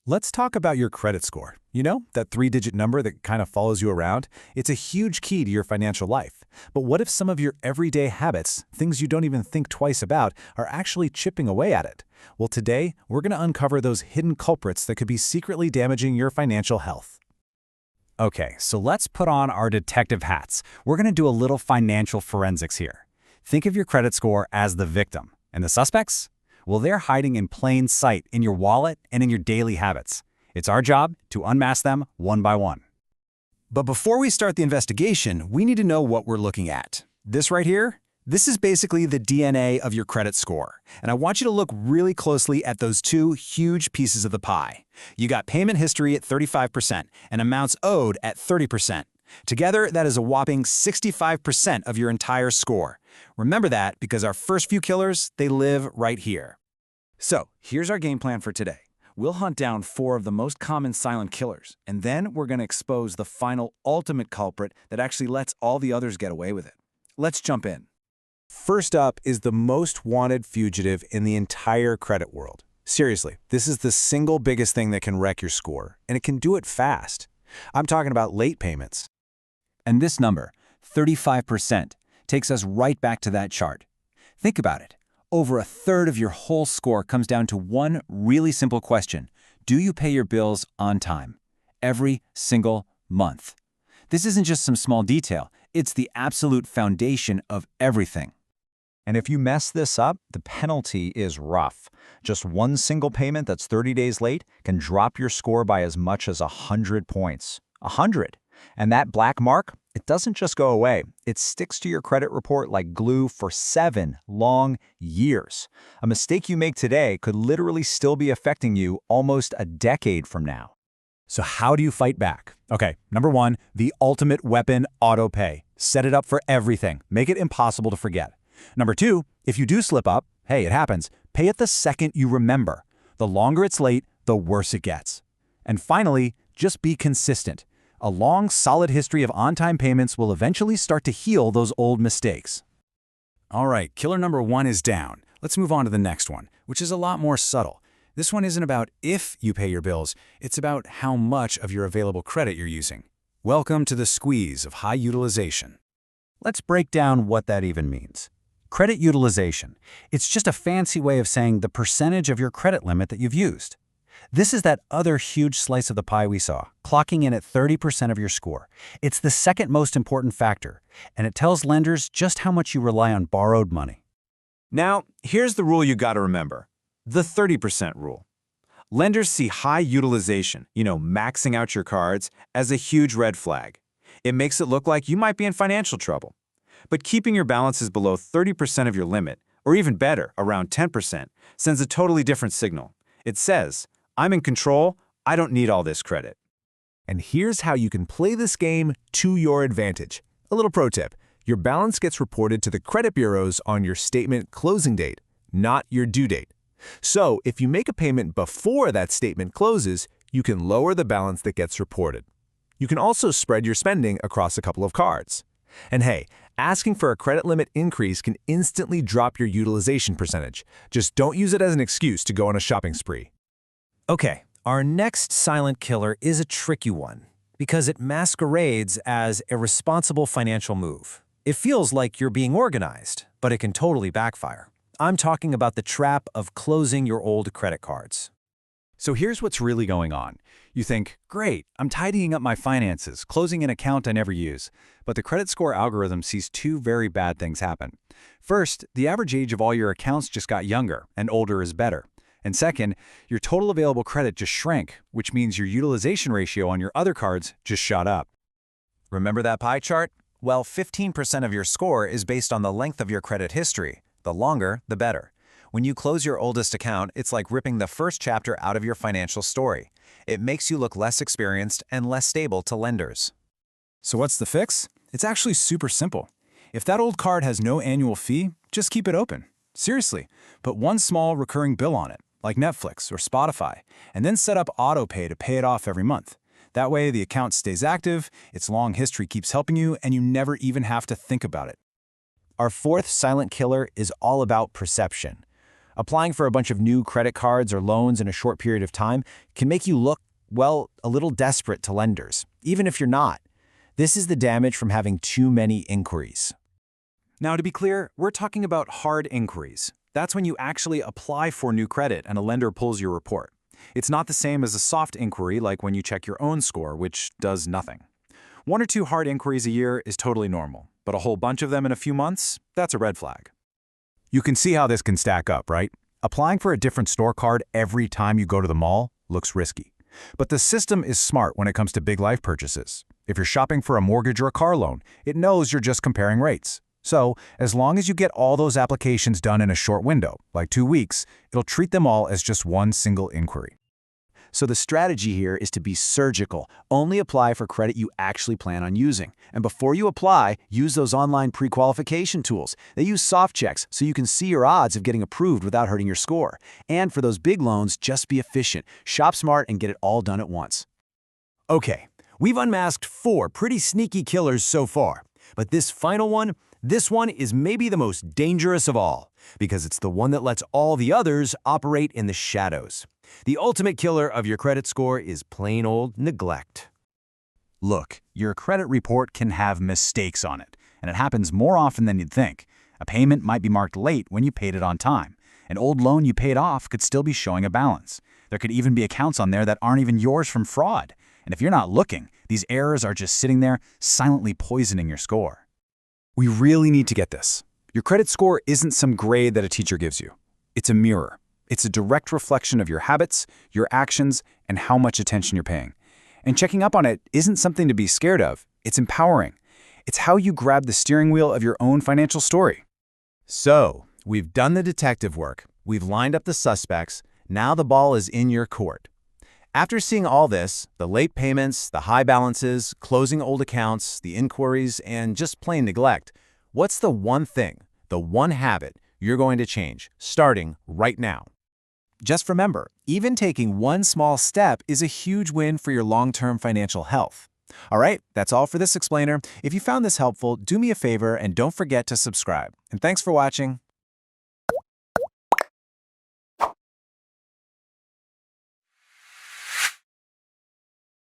Let's talk about your credit score. You know, that three-digit number that kind of follows you around? It's a huge key to your financial life. But what if some of your everyday habits, things you don't even think twice about, are actually chipping away at it? Well, today, we're going to uncover those hidden culprits that could be secretly damaging your financial health. Okay, so let's put on our detective hats. We're going to do a little financial forensics here. Think of your credit score as the victim. And the suspects? Well, they're hiding in plain sight in your wallet and in your daily habits. It's our job to unmask them one by one. But before we start the investigation, we need to know what we're looking at. This right here? This is basically the DNA of your credit score. And I want you to look really closely at those two huge pieces of the pie. You got payment history at 35% and amounts owed at 30%. Together, that is a whopping 65% of your entire score. Remember that because our first few killers, they live right here. So, here's our game plan for today. We'll hunt down 4 of the most common silent killers, and then we're going to expose the final ultimate culprit that actually lets all the others get away with it. Let's jump in. First up is the most wanted fugitive in the entire credit world. Seriously, this is the single biggest thing that can wreck your score, and it can do it fast. I'm talking about late payments. And this number, 35%, takes us right back to that chart. Think about it. Over a third of your whole score comes down to one really simple question. Do you pay your bills on time? Every single month. This isn't just some small detail. It's the absolute foundation of everything. And if you mess this up, the penalty is rough. Just one single payment that's 30 days late can drop your score by as much as 100 points. 100! And that black mark, it doesn't just go away. It sticks to your credit report like glue for 7 long years. A mistake you make today could literally still be affecting you almost a decade from now. So how do you fight back? Okay, number 1, the ultimate weapon, auto pay. Set it up for everything. Make it impossible to forget. Number 2, if you do slip up, hey, it happens, pay it the second you remember. The longer it's late, the worse it gets. And finally, just be consistent. A long, solid history of on-time payments will eventually start to heal those old mistakes. All right, killer number 1 is down. Let's move on to the next one, which is a lot more subtle. This one isn't about if you pay your bills, it's about how much of your available credit you're using. Welcome to the squeeze of high utilization. Let's break down what that even means. Credit utilization. It's just a fancy way of saying the percentage of your credit limit that you've used. This is that other huge slice of the pie we saw, clocking in at 30% of your score. It's the second most important factor, and it tells lenders just how much you rely on borrowed money. Now, here's the rule you gotta remember. The 30% rule. Lenders see high utilization, maxing out your cards, as a huge red flag. It makes it look like you might be in financial trouble. But keeping your balances below 30% of your limit, or even better, around 10%, sends a totally different signal. It says, I'm in control, I don't need all this credit. And here's how you can play this game to your advantage. A little pro tip, your balance gets reported to the credit bureaus on your statement closing date, not your due date. So if you make a payment before that statement closes, you can lower the balance that gets reported. You can also spread your spending across a couple of cards. And hey, asking for a credit limit increase can instantly drop your utilization percentage. Just don't use it as an excuse to go on a shopping spree. Okay, our next silent killer is a tricky one because it masquerades as a responsible financial move. It feels like you're being organized, but it can totally backfire. I'm talking about the trap of closing your old credit cards. So here's what's really going on. You think, great, I'm tidying up my finances, closing an account I never use. But the credit score algorithm sees 2 very bad things happen. First, the average age of all your accounts just got younger, and older is better. And second, your total available credit just shrank, which means your utilization ratio on your other cards just shot up. Remember that pie chart? Well, 15% of your score is based on the length of your credit history. The longer, the better. When you close your oldest account, it's like ripping the first chapter out of your financial story. It makes you look less experienced and less stable to lenders. So what's the fix? It's actually super simple. If that old card has no annual fee, just keep it open. Seriously, put one small recurring bill on it, like Netflix or Spotify, and then set up auto pay to pay it off every month. That way the account stays active, its long history keeps helping you, and you never even have to think about it. Our fourth silent killer is all about perception. Applying for a bunch of new credit cards or loans in a short period of time can make you look, well, a little desperate to lenders, even if you're not. This is the damage from having too many inquiries. Now, to be clear, we're talking about hard inquiries. That's when you actually apply for new credit and a lender pulls your report. It's not the same as a soft inquiry like when you check your own score, which does nothing. 1 or 2 hard inquiries a year is totally normal, but a whole bunch of them in a few months, that's a red flag. You can see how this can stack up, right? Applying for a different store card every time you go to the mall looks risky. But the system is smart when it comes to big life purchases. If you're shopping for a mortgage or a car loan, it knows you're just comparing rates. So, as long as you get all those applications done in a short window, like 2 weeks, it'll treat them all as just one single inquiry. So the strategy here is to be surgical. Only apply for credit you actually plan on using. And before you apply, use those online pre-qualification tools. They use soft checks so you can see your odds of getting approved without hurting your score. And for those big loans, just be efficient. Shop smart and get it all done at once. Okay, we've unmasked 4 pretty sneaky killers so far. But this final one, this one is maybe the most dangerous of all, because it's the one that lets all the others operate in the shadows. The ultimate killer of your credit score is plain old neglect. Look, your credit report can have mistakes on it, and it happens more often than you'd think. A payment might be marked late when you paid it on time. An old loan you paid off could still be showing a balance. There could even be accounts on there that aren't even yours from fraud. And if you're not looking, these errors are just sitting there, silently poisoning your score. We really need to get this. Your credit score isn't some grade that a teacher gives you. It's a mirror. It's a direct reflection of your habits, your actions, and how much attention you're paying. And checking up on it isn't something to be scared of. It's empowering. It's how you grab the steering wheel of your own financial story. So, we've done the detective work. We've lined up the suspects. Now the ball is in your court. After seeing all this, the late payments, the high balances, closing old accounts, the inquiries, and just plain neglect, what's the one thing, the one habit you're going to change, starting right now? Just remember, even taking one small step is a huge win for your long-term financial health. All right, that's all for this explainer. If you found this helpful, do me a favor and don't forget to subscribe. And thanks for watching.